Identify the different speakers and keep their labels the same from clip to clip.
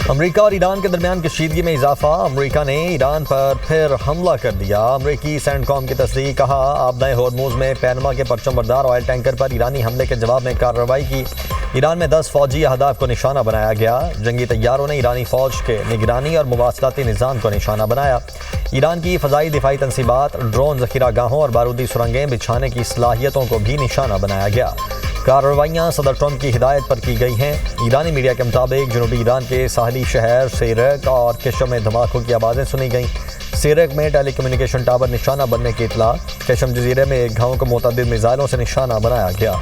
Speaker 1: امریکہ اور ایران کے درمیان کشیدگی میں اضافہ، امریکہ نے ایران پر پھر حملہ کر دیا۔ امریکی سینٹ کام کی تصدیق، کہا آبدہ ہورموز میں پینما کے پرچم بردار آئل ٹینکر پر ایرانی حملے کے جواب میں کارروائی کی۔ ایران میں 10 فوجی اہداف کو نشانہ بنایا گیا۔ جنگی طیاروں نے ایرانی فوج کے نگرانی اور مواصلاتی نظام کو نشانہ بنایا۔ ایران کی فضائی دفاعی تنصیبات، ڈرون ذخیرہ گاہوں اور بارودی سرنگیں بچھانے کی صلاحیتوں کو بھی نشانہ بنایا گیا۔ کارروائیاں صدر ٹرمپ کی ہدایت پر کی گئی ہیں۔ ایرانی میڈیا کے مطابق جنوبی ایران کے ساحلی شہر سیرک اور کشم میں دھماکوں کی آوازیں سنی گئیں۔ سیرک میں ٹیلی کمیونیکیشن ٹاور نشانہ بننے کی اطلاع، کشم جزیرے میں ایک گاؤں کو متعدد میزائلوں سے نشانہ بنایا گیا۔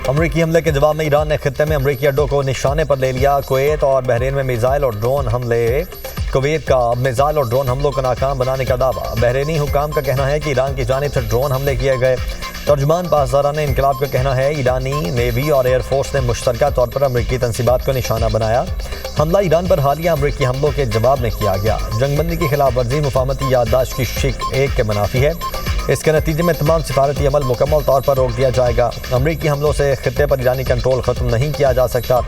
Speaker 1: امریکی حملے کے جواب میں ایران نے خطے میں امریکی اڈوں کو نشانے پر لے لیا۔ کویت اور بحرین میں میزائل اور ڈرون حملے، کویت کا میزائل اور ڈرون حملوں کو ناکام بنانے کا دعویٰ۔ بحرینی حکام کا کہنا ہے کہ ایران کی جانب سے ڈرون حملے کیے گئے۔ ترجمان پاسداران انقلاب کا کہنا ہے ایرانی نیوی اور ایئر فورس نے مشترکہ طور پر امریکی تنصیبات کو نشانہ بنایا۔ حملہ ایران پر حالیہ امریکی حملوں کے جواب میں کیا گیا۔ جنگ بندی کی خلاف ورزی مفاہمتی یادداشت کی شق 1 کے منافی ہے۔ اس کے نتیجے میں تمام سفارتی عمل مکمل طور پر روک دیا جائے گا۔ امریکی حملوں سے خطے پر ایرانی کنٹرول ختم نہیں کیا جا سکتا۔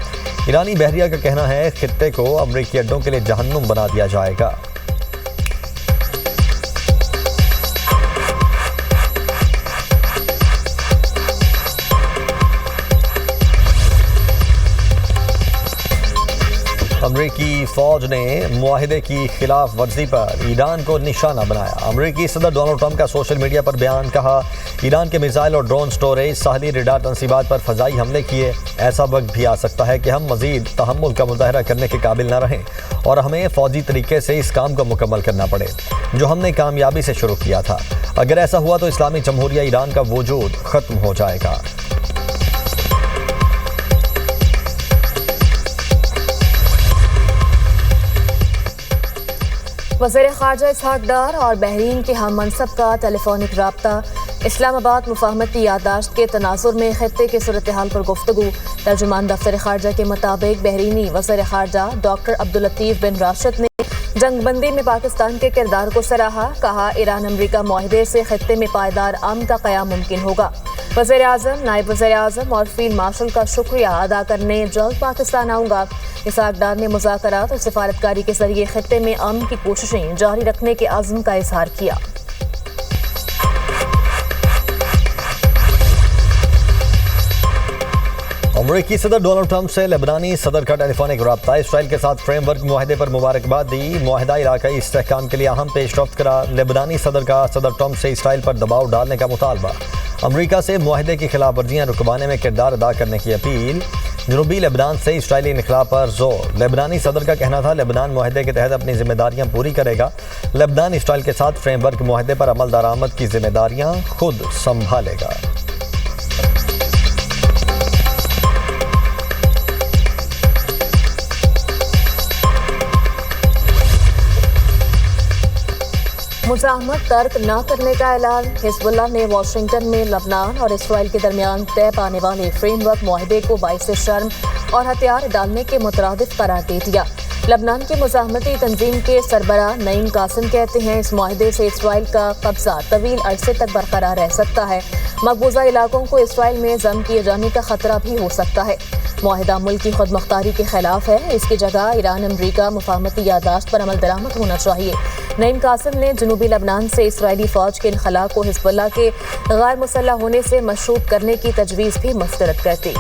Speaker 1: ایرانی بحریہ کا کہنا ہے خطے کو امریکی اڈوں کے لیے جہنم بنا دیا جائے گا۔ امریکی فوج نے معاہدے کی خلاف ورزی پر ایران کو نشانہ بنایا۔ امریکی صدر ڈونلڈ ٹرمپ کا سوشل میڈیا پر بیان، کہا ایران کے میزائل اور ڈرون سٹوریج، ساحلی ریڈار تنصیبات پر فضائی حملے کیے۔ ایسا وقت بھی آ سکتا ہے کہ ہم مزید تحمل کا مظاہرہ کرنے کے قابل نہ رہیں اور ہمیں فوجی طریقے سے اس کام کو مکمل کرنا پڑے جو ہم نے کامیابی سے شروع کیا تھا۔ اگر ایسا ہوا تو اسلامی جمہوریہ ایران کا وجود ختم ہو جائے گا۔
Speaker 2: وزیر خارجہ اسحاق ڈار اور بحرین کے ہم منصب کا ٹیلی فونک رابطہ، اسلام آباد مفاہمتی یادداشت کے تناظر میں خطے کی صورتحال پر گفتگو۔ ترجمان دفتر خارجہ کے مطابق بحرینی وزیر خارجہ ڈاکٹر عبداللطیف بن راشد نے جنگ بندی میں پاکستان کے کردار کو سراہا، کہا ایران امریکہ معاہدے سے خطے میں پائیدار امن کا قیام ممکن ہوگا۔ وزیر اعظم، نائب وزیر اعظم اور فیلڈ مارشل کا شکریہ ادا کرنے جلد پاکستان آؤں گا۔ اسحاق ڈار نے مذاکرات اور سفارتکاری کے ذریعے خطے میں امن کی کوششیں جاری رکھنے کے عزم کا اظہار کیا۔
Speaker 1: امریکی صدر ڈونلڈ ٹرمپ سے لبنانی صدر کا ٹیلی فونک رابطہ، اسرائیل کے ساتھ فریم ورک معاہدے پر مبارکباد دی، معاہدہ علاقائی استحکام کے لیے اہم پیش رفت کرا۔ لبنانی صدر کا صدر ٹرمپ سے اسرائیل پر دباؤ ڈالنے کا مطالبہ، امریکہ سے معاہدے کی خلاف ورزیاں رکوانے میں کردار ادا کرنے کی اپیل۔ جنوبی لبنان سے اسرائیلی انخلا پر زور، لبنانی صدر کا کہنا تھا لبنان معاہدے کے تحت اپنی ذمہ داریاں پوری کرے گا۔ لبنان اسرائیل کے ساتھ فریم ورک معاہدے پر عمل درآمد کی ذمہ داریاں خود سنبھالے گا۔
Speaker 2: مزاحمت ترک نہ کرنے کا اعلان، حزب اللہ نے واشنگٹن میں لبنان اور اسرائیل کے درمیان طے پانے والے فریم ورک معاہدے کو باعث شرم اور ہتھیار ڈالنے کے مترادف قرار دے دیا۔ لبنان کی مزاحمتی تنظیم کے سربراہ نعیم قاسم کہتے ہیں اس معاہدے سے اسرائیل کا قبضہ طویل عرصے تک برقرار رہ سکتا ہے، مقبوضہ علاقوں کو اسرائیل میں ضم کیے جانے کا خطرہ بھی ہو سکتا ہے۔ معاہدہ ملک کی خود مختاری کے خلاف ہے، اس کی جگہ ایران امریکہ مفاہمتی یادداشت پر عمل درآمد ہونا چاہیے۔ نعیم قاسم نے جنوبی لبنان سے اسرائیلی فوج کے انخلا کو حزب اللہ کے غیر مسلح ہونے سے مشروط کرنے کی تجویز بھی مسترد کر دی۔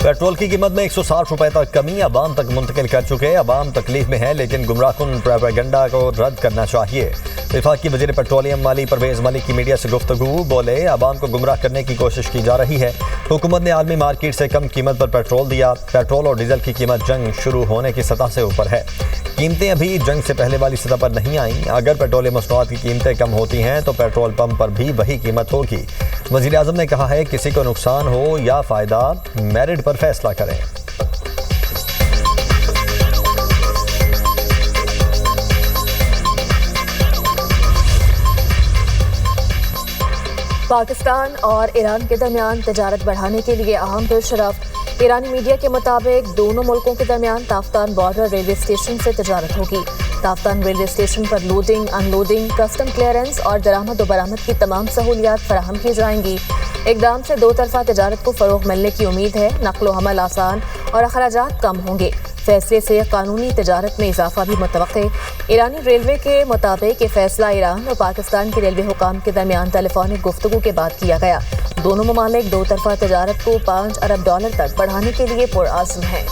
Speaker 1: پیٹرول کی قیمت میں 160 روپے تک کمی عوام تک منتقل کر چکے۔ عوام تکلیف میں ہے لیکن گمراہ کن پروپیگنڈا کو رد کرنا چاہیے۔ وفاقی وزیر پیٹرولیم مالی پرویز ملک کی میڈیا سے گفتگو، بولے عوام کو گمراہ کرنے کی کوشش کی جا رہی ہے۔ حکومت نے عالمی مارکیٹ سے کم قیمت پر پیٹرول دیا۔ پیٹرول اور ڈیزل کی قیمت جنگ شروع ہونے کی سطح سے اوپر ہے۔ قیمتیں ابھی جنگ سے پہلے والی سطح پر نہیں آئیں۔ اگر پیٹرولیم مصنوعات کی قیمتیں کم ہوتی ہیں تو پیٹرول پمپ پر بھی وہی قیمت ہوگی۔ وزیر اعظم نے کہا ہے کسی کو نقصان ہو یا فائدہ میرٹ پر فیصلہ کریں۔
Speaker 2: پاکستان اور ایران کے درمیان تجارت بڑھانے کے لیے اہم پیشرفت۔ ایرانی میڈیا کے مطابق دونوں ملکوں کے درمیان تافتان بارڈر ریلوے اسٹیشن سے تجارت ہوگی۔ تافتان ریلوے اسٹیشن پر لوڈنگ، ان لوڈنگ، کسٹم کلیئرنس اور درآمد و برآمد کی تمام سہولیات فراہم کی جائیں گی۔ اقدام سے دو طرفہ تجارت کو فروغ ملنے کی امید ہے۔ نقل و حمل آسان اور اخراجات کم ہوں گے۔ فیصلے سے قانونی تجارت میں اضافہ بھی متوقع۔ ایرانی ریلوے کے مطابق یہ فیصلہ ایران اور پاکستان کے ریلوے حکام کے درمیان ٹیلی فونک گفتگو کے بعد کیا گیا۔ دونوں ممالک دو طرفہ تجارت کو $5 ارب تک بڑھانے کے لیے پرعزم ہیں۔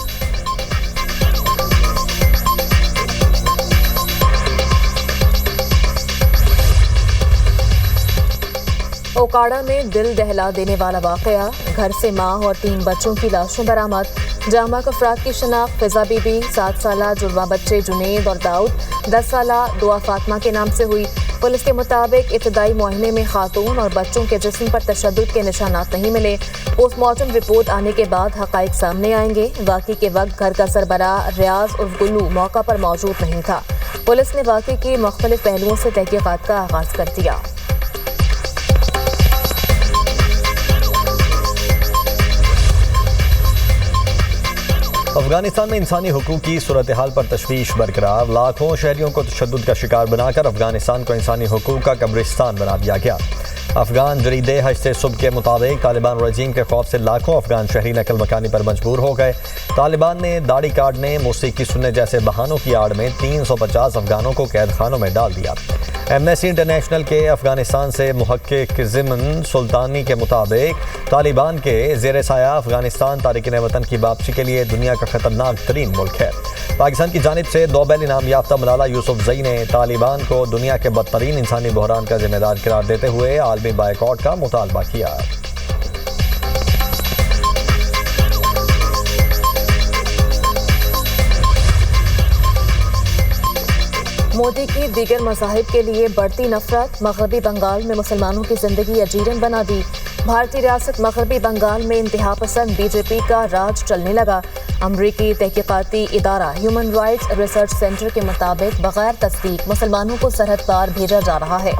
Speaker 2: اوکاڑا میں دل دہلا دینے والا واقعہ، گھر سے ماں اور 3 بچوں کی لاشیں برآمد۔ جاں بحق افراد کی شناخت فضا بی بی، 7 سالہ جڑواں بچے جنید اور داؤد، 10 سالہ دعا فاطمہ کے نام سے ہوئی۔ پولیس کے مطابق ابتدائی معائنے میں خاتون اور بچوں کے جسم پر تشدد کے نشانات نہیں ملے۔ پوسٹ مارٹم رپورٹ آنے کے بعد حقائق سامنے آئیں گے۔ واقعے کے وقت گھر کا سربراہ ریاض عرف گلو موقع پر موجود نہیں تھا۔ پولیس نے واقعے کے مختلف پہلوؤں سے تحقیقات کا آغاز کر دیا۔
Speaker 1: افغانستان میں انسانی حقوق کی صورتحال پر تشویش برقرار، لاکھوں شہریوں کو تشدد کا شکار بنا کر افغانستان کو انسانی حقوق کا قبرستان بنا دیا گیا۔ افغان جریدے ہشتے صبح کے مطابق طالبان رجیم کے خوف سے لاکھوں افغان شہری نقل مکانی پر مجبور ہو گئے۔ طالبان نے داڑھی کاٹنے، موسیقی سننے جیسے بہانوں کی آڑ میں 350 افغانوں کو قید خانوں میں ڈال دیا۔ ایمنسٹی انٹرنیشنل کے افغانستان سے محقق ضمن سلطانی کے مطابق طالبان کے زیر سایہ افغانستان تارکین وطن کی واپسی کے لیے دنیا کا خطرناک ترین ملک ہے۔ پاکستان کی جانب سے نوبل انعام یافتہ ملالہ یوسفزئی نے طالبان کو دنیا کے بدترین انسانی بحران کا ذمہ دار قرار دیتے ہوئے عالمی بائیکاٹ کا مطالبہ کیا۔
Speaker 2: مودی کی دیگر مذاہب کے لیے بڑھتی نفرت، مغربی بنگال میں مسلمانوں کی زندگی اجیرن بنا دی۔ بھارتی ریاست مغربی بنگال میں انتہا پسند بی جے پی کا راج چلنے لگا۔ امریکی تحقیقاتی ادارہ ہیومن رائٹس ریسرچ سینٹر کے مطابق بغیر تصدیق مسلمانوں کو سرحد پار بھیجا جا رہا ہے۔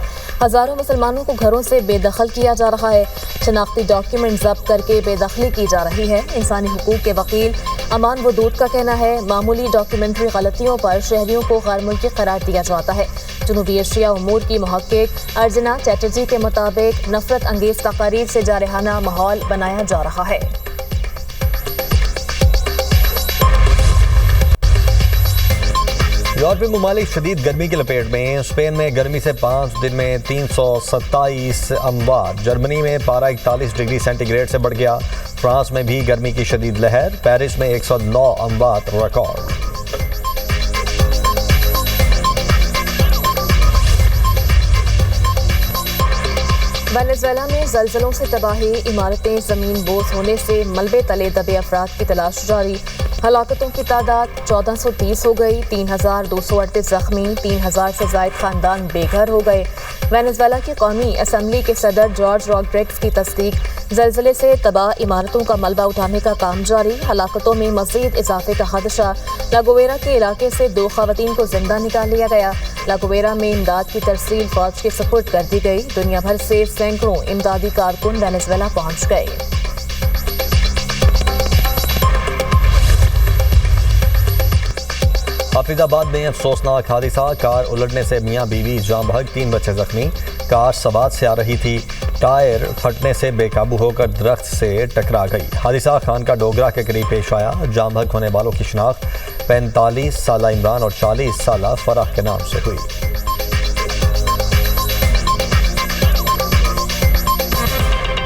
Speaker 2: ہزاروں مسلمانوں کو گھروں سے بے دخل کیا جا رہا ہے۔ شناختی ڈاکیومنٹ ضبط کر کے بے دخلی کی جا رہی ہے۔ انسانی حقوق کے وکیل امان ودود کا کہنا ہے معمولی ڈاکیومنٹری غلطیوں پر شہریوں کو غیر ملکی قرار دیا جاتا ہے۔ جنوبی ایشیا امور کی محقق ارجنا چیٹرجی کے مطابق نفرت انگیز تقاریر سے جارحانہ ماحول بنایا جا رہا ہے۔
Speaker 1: یورپی ممالک شدید گرمی کی لپیٹ میں، اسپین میں گرمی سے 5 دن میں 327 اموات، جرمنی میں پارہ 41 ڈگری سینٹی گریڈ سے بڑھ گیا، فرانس میں بھی گرمی کی شدید لہر، پیرس میں 109 اموات ریکارڈ۔
Speaker 2: وینزویلا میں زلزلوں سے تباہی، عمارتیں زمین بوس ہونے سے ملبے تلے دبے افراد کی تلاش جاری۔ ہلاکتوں کی تعداد 1430 ہو گئی، 3238 زخمی، 3000 سے زائد خاندان بے گھر ہو گئے۔ وینزویلا کی قومی اسمبلی کے صدر جارج روڈریگز کی تصدیق، زلزلے سے تباہ عمارتوں کا ملبہ اٹھانے کا کام جاری، ہلاکتوں میں مزید اضافے کا خدشہ۔ لاگویرا کے علاقے سے 2 خواتین کو زندہ نکال لیا گیا۔ لاگویرا میں امداد کی ترسیل فوج کے سپرد کر دی گئی۔ دنیا بھر سے سینکڑوں امدادی کارکن وینزویلا پہنچ گئے۔
Speaker 1: حافظ آباد میں افسوسناک حادثہ، کار الٹنے سے میاں بیوی جاں بحق، 3 بچے زخمی۔ کار سوات سے آ رہی تھی، ٹائر پھٹنے سے بے قابو ہو کر درخت سے ٹکرا گئی۔ حادثہ خانقاہ ڈوگرہ کے قریب پیش آیا۔ جاں بحق ہونے والوں کی شناخت 45 سالہ عمران اور 40 سالہ فرح کے نام سے ہوئی۔